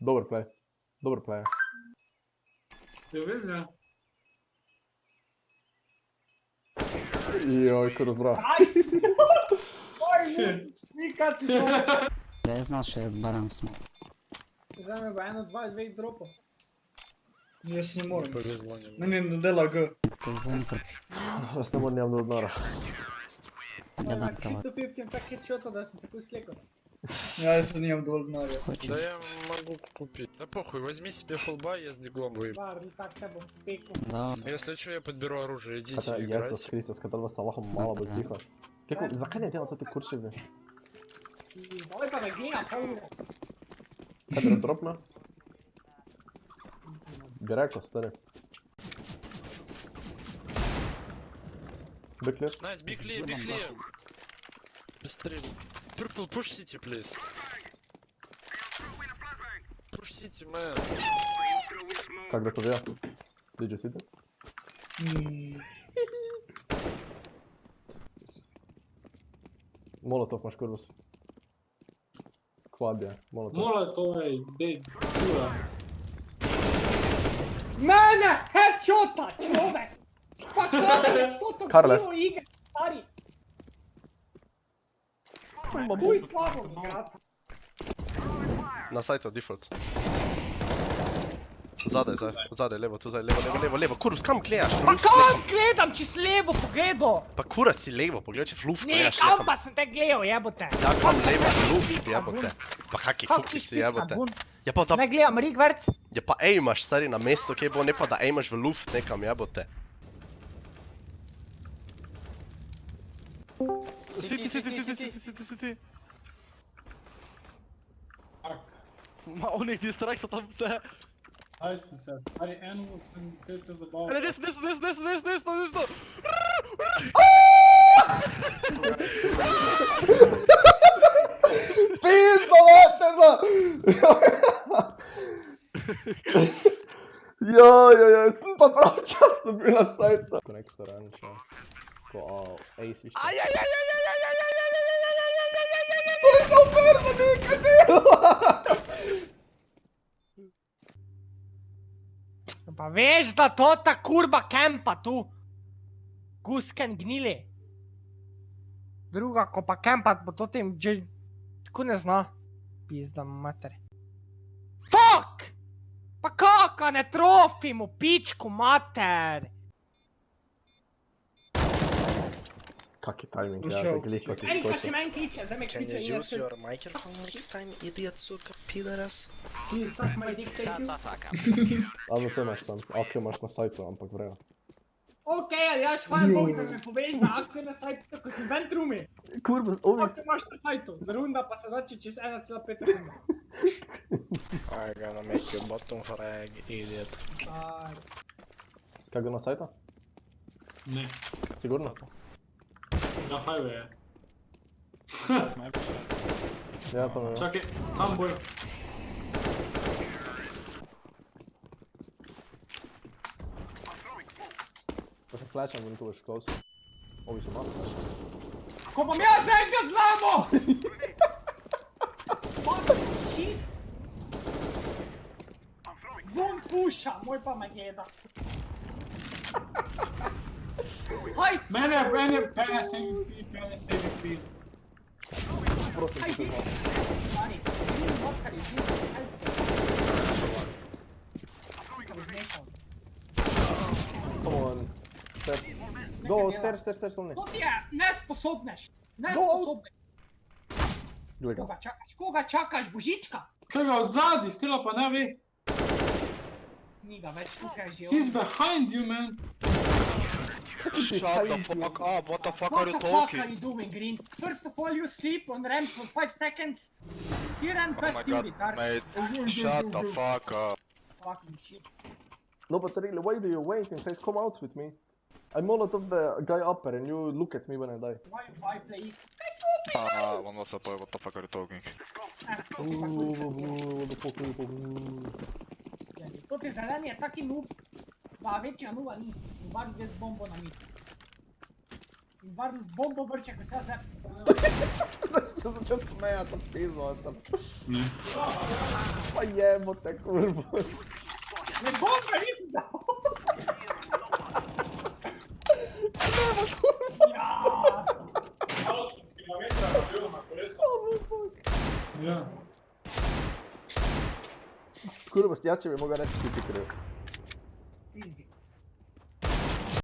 Dober play. Dober play. Ja vem, ja. Joj, ko razbral. Nikad si šel. Da je znal še baram smo. Zdaj me bo 1, 2, 2 dropov. Jaz ne morem. Повезло не. Meni ne dela G. Jaz ne morem njam do odmora. Jedan Imaš skala. 50 tak headshota, da sem se pol slekal. Ja, jaz nimam dovolj denarja. Да Hoćeš? я могу купить. Да похуй, возьми себе фулбай, я с диглом выебу. Bar, tak te bom spekal. Da, Если что, я подберу оружие, идите Kata, Jezus играйте. Kristus, kad vas Allahom malo bolj tiho. Kako, zakaj ne delate te kurševe? Zdaj pa da gledam pol ure. Kaj bi dropno? Bi rekel, stari. Be clear? Nice, be clear, be clear. Быстрее. Purple, push city, please. Push city, man. Kak rekao ja? Did you see that? Molotov imaš kurvus. Quad je, molotov. Mole to je, dej, kura. Mene headshota, človek! Pa kako je to to Carles. bilo igre, stari? Kuj slabo igrati. Na sajtu, default. Zadaj, levo, tu zdaj, levo, kurus, kam gledaš? Pa kam gledam, če si levo pogledal? Pa kurac si levo, pogledaj, če v luft Ne, gledaš kam nekam. pa sem te gledal, jebote. Ja, kam levo, v luft, jebote. Pa kaki Kak fuki si si, jebote. bun? Ja pa da, Ne gledam, Rigverc. ja pa aimaš, stari, na mesto, kje bo, ne pa da aimaš v luft nekam, jebote. City. Ak, Ma onih distrakta tam vse. aj si se. Ali eno sem se zabaval. Desno. Pizdo, materno! Joj, sem pa pravčasno bil na sajtu. Konektor, anič, ja. Ko, ace išče. To je super, da nekaj dela! Pa veš, da to ta kurba kempa tu. Gusken gnili. Druga, ko pa kempat, bo to tem že... Tako ne zna. Pizda mater. Fuck! Pa kaka ne trofim v pičku mater! Kaki timing, ja, Ušel. da gliko si Erika, če skočil. meni kliče, zdaj me Can kliče you in jaz use se... your microphone next time, idiot, suka, pidaras? Ti suck my dick, thank you. Ali to imaš tam, ok, imaš na sajtu, ampak vrejo. Okej, ali jaš hvala Bogu, da me poveš, da ako je na sajtu, tako si ven trumi. Kurva, Kako se imaš na sajtu? Runda pa se dače čez 1,5 sekunda. I'm gonna make you bottom frag, idiot. Aj, Kaj ga na sajtu? Ne, Sigurno? na highway je. Ja, to ne. Čakaj, tam boj. Pa še flasham, when tu boš close. Ovi so malo flash. ko bom jaz enega zlamo! Fuck shit! Vun puša, moj pa me gleda. Hajs! Mene, pene CVP. Prosim, ti se zelo. Stari, vidim vodkar je živ, Sem zmešal. Come on. Stairs. Go, stairs only. To ti je nesposobneš! Nesposobneš! Drugega. Koga čakaš? Koga čakaš, Božička? Kaj ga odzadi, stila pa ne ve. Ni ga več, tukaj je že He's on. behind you, man. Shut the fuck up, what the fuck What are the you fuck talking? are you doing, Green? First of all, you sleep on ramp for 5 seconds. You ran Oh past my you, god, retard. mate, shut the fuck up. Fucking shit. No, but really, why do you wait and say, come out with me? I molotov the guy upper and you look at me when I die. Why play it? One was up, what the fuck are you talking? What the fuck are you talking? To ti zeleni je taki noob, da večja nuba ni. Bar bez bombo na mit. Bar bombo vrče, ko se ja zlepsim. Zdaj si se začel smejati, pizdo tam. Ne. Pa jebote, kurbo. Ne bomba nisem dal! Ja. Kurbo, jaz če bi mogel reči, si ti kriv. Pizdi.